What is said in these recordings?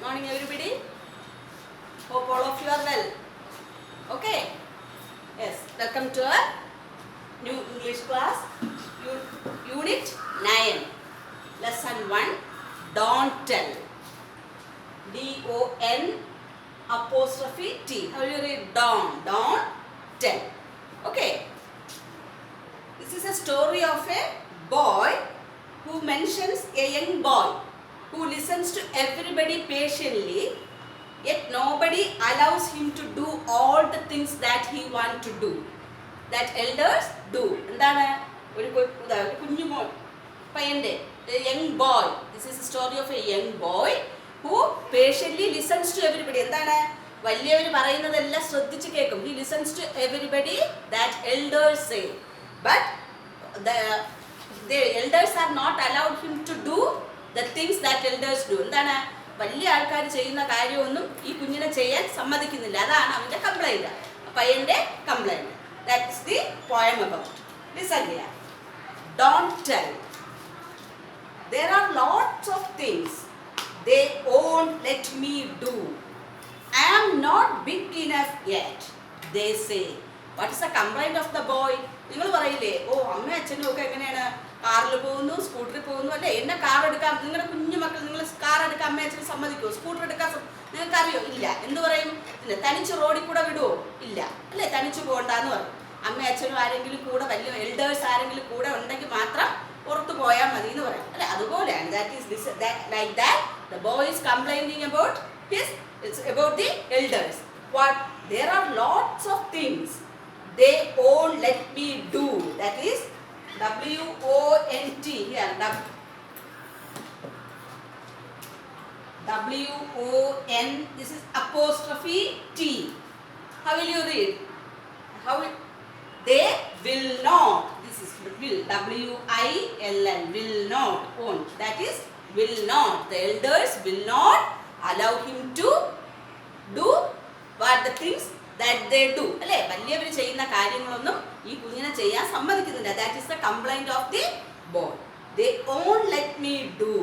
morning everybody. Hope all of you are well. Okay. Yes. Welcome to our new English class. Unit 9. Lesson 1. Don't tell. D-O-N apostrophe T. How will you read? Don't tell. Okay. This is a story of a boy who mentions a young boy who listens to everybody patiently, yet nobody allows him to do all the things that he wants to do, that elders do. എന്താണ് ഒരു കുഞ്ഞു മോൻ പയ്യന്റെ young boy. This is a story of a young boy who patiently listens to everybody. എന്താണ് വലിയവർ പറയുന്നതെല്ലാം ശ്രദ്ധിച്ച് കേൾക്കും. He listens to everybody that elders say, but the elders are not allowed him to do the things that elders do. എന്താണ് വലിയ ആൾക്കാർ ചെയ്യുന്ന കാര്യമൊന്നും ഈ കുഞ്ഞിനെ ചെയ്യാൻ സമ്മതിക്കുന്നില്ല. അതാണ് അവൻ്റെ കംപ്ലൈൻറ്റ്, പയ്യൻ്റെ complaint. That's the poem about. Listen here. Don't tell. There are lots of things they won't let me do. I am not big enough yet, they say. What is the complaint of the boy? നിങ്ങൾ പറയില്ലേ, ഓ അമ്മയും അച്ഛനും ഒക്കെ എങ്ങനെയാണ് കാറിൽ പോകുന്നു, സ്കൂട്ടറിൽ പോകുന്നു, അല്ലേ? എന്നെ കാർ എടുക്കാൻ, നിങ്ങളുടെ കുഞ്ഞു മക്കൾ നിങ്ങൾ കാർ എടുക്കാൻ അമ്മയും അച്ഛനും സമ്മതിക്കുമോ? സ്കൂട്ടർ എടുക്കാൻ നിങ്ങൾക്ക് അറിയോ? ഇല്ല. എന്ത് പറയും? ഇല്ല. തനിച്ച് റോഡിൽ കൂടെ വിടുമോ? ഇല്ല, അല്ലേ? തനിച്ച് പോകണ്ടെന്ന് പറയും. അമ്മയും അച്ഛനും ആരെങ്കിലും കൂടെ, വലിയ എൽഡേഴ്സ് ആരെങ്കിലും കൂടെ ഉണ്ടെങ്കിൽ മാത്രം പുറത്ത് പോയാൽ മതി എന്ന് പറയും, അല്ലേ? അതുപോലെയാണ്. Like that the boy is complaining about it's about the elders. What? There are lots of things they won't let me do. That is W-O-N-T here. W-O-N. This is apostrophe T. How will you read? They will not. This is will. W-I-L-L. Will not. Won't. That is will not. The elders will not allow him to do what the things that they do. അല്ലേ? വലിയവർ ചെയ്യുന്ന കാര്യങ്ങളൊന്നും ഈ കുഞ്ഞിനെ ചെയ്യാൻ സമ്മതിക്കുന്നില്ല. That is the complaint of the boy. They won't let me do.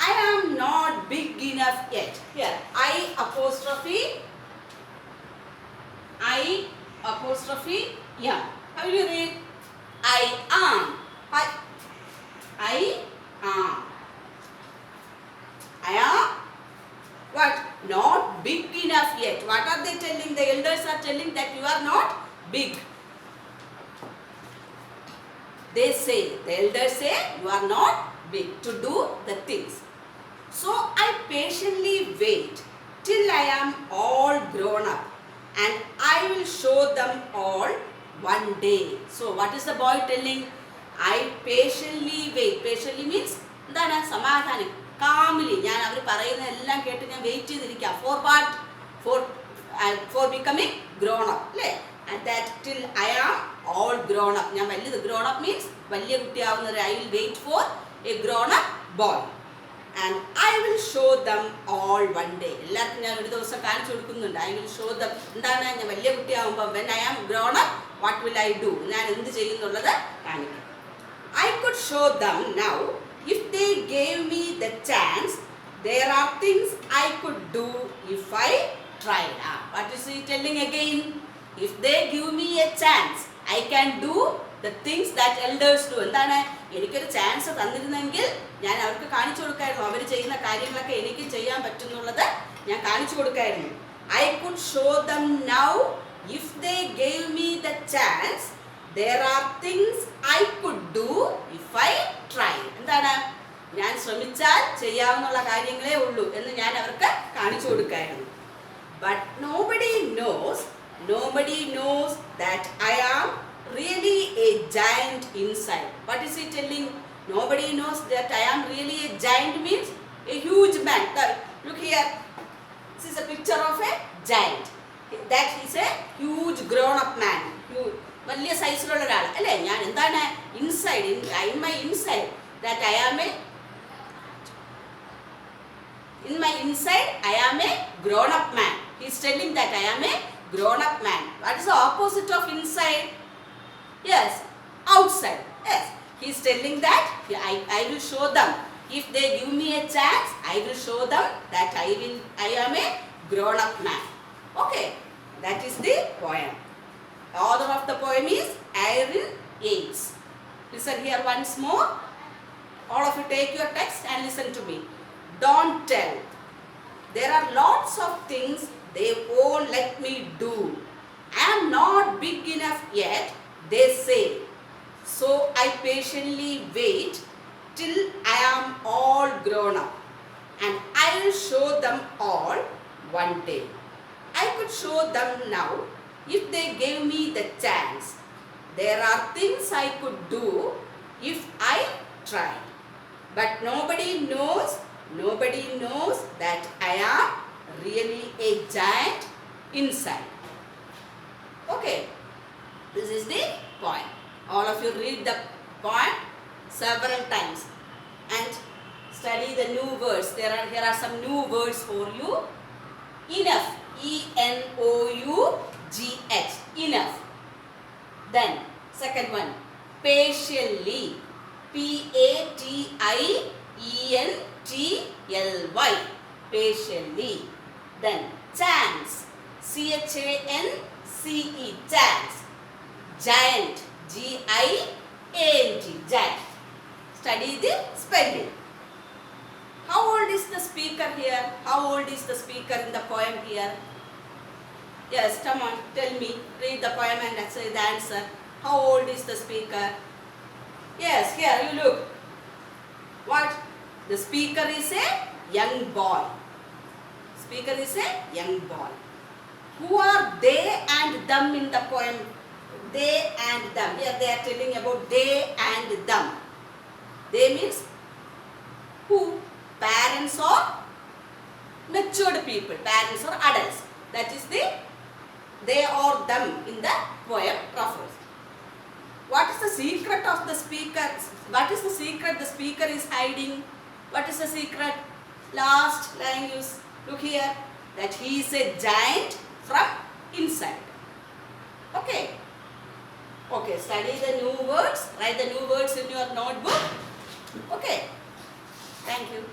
I am not big enough yet. Here, I apostrophe am. How will you read? I am. I am. I am what? Not big enough yet. What are they telling? The elders are telling that you are not big. They say, the elders say, you are not big to do the things. So I patiently wait till I am all grown up, and I will show them all one day. So what is the boy telling? I patiently wait. Patiently means എന്താണ്? സമാധാനം, Camille. ഞാൻ അവർ പറയുന്ന എല്ലാം കേട്ട് ഞാൻ wait ചെയ്തിരിക്കാം. For what? For becoming grown up, അല്ലേ? And that till I am all grown up. ഞാൻ വലിയത്. ഗ്രോൺ അപ്പ് മീൻസ് വലിയ കുട്ടിയാവുന്നത്. I will wait for a grown up boy and I will show them all one day. എല്ലാവർക്കും ഞാൻ ഒരു ദിവസം കാണിച്ചു കൊടുക്കുന്നുണ്ട്. I will show them. എന്താണ്? ഞാൻ വലിയ കുട്ടിയാവുമ്പോൾ when I am grown up what will I do? ഞാൻ എന്ത് ചെയ്യുന്നുള്ളത് കാണിക്കും. I could show them now if they gave me the chance. There are things I could do if I tried. What is he telling again? If they give me a chance, I can do the things that elders do. എന്താണ്? എനിക്കൊരു chance തന്നിരുന്നെങ്കിൽ ഞാൻ അവർക്ക് കാണിച്ചു കൊടുക്കായിരുന്നു. അവർ ചെയ്യുന്ന കാര്യങ്ങളൊക്കെ എനിക്ക് ചെയ്യാൻ പറ്റുന്നുള്ളത് ഞാൻ കാണിച്ചു കൊടുക്കായിരുന്നു. I could show them now if they gave me the chance. There are things I could do if I try. എന്താണ്? ഞാൻ ശ്രമിച്ചാൽ ചെയ്യാവുന്ന കാര്യങ്ങളേ ഉള്ളൂ എന്ന് ഞാൻ അവർക്ക് കാണിച്ചു കൊടുക്കായിരുന്നു. But nobody knows that I am really a giant inside. What is he telling? Nobody knows that I am really a giant means a huge man. Look here. This is a picture of a giant. That is a huge grown up man. വലിയ സൈസിലുള്ള ഒരാൾ, അല്ലേ? ഞാൻ എന്താണ്? Inside, in my inside that I am a in my inside I am a grown up man. He is telling that I am a grown up man. What is the opposite of inside? Yes, outside. Yes, he is telling that I will show them If they give me a chance, I will show them that I am a grown-up man. Okay, that is the poem. The author of the poem is Aaron Yates. Listen here once more. All of you take your text and listen to me. Don't tell. There are lots of things they won't let me do. I am not big enough yet, they say. So I patiently wait till I am all grown up. And I will show them all one day. I could show them now if they gave me the chance. There are things I could do if I tried. But nobody knows that I am really a giant inside. Okay, this is the poem. All of you read the poem several times and study the new words. Here are some new words for you. Enough, E-N-O-U-G-H, enough. Then second one, patiently, P-A-T-I-E-N-T-L-Y, patiently. Then chance, C-H-A-N-C-E, chance. Giant, G-I-A-N-T, giant. Study the spelling. How old is the speaker here? How old is the speaker in the poem here? Yes, come on, tell me. Read the poem and say the answer. How old is the speaker? Yes, here you look. What? The speaker is a young boy. Speaker is a young boy. Who are they and them in the poem? They and them. Here they are telling about they and them. They means who? Parents or matured people. Parents or adults. That is the they or them in the poem refers. What is the secret of the speaker? What is the secret the speaker is hiding? What is the secret? Last line is, look here, that he is a giant from inside. Okay. Okay, study the new words. Write the new words in your notebook. Okay. Thank you.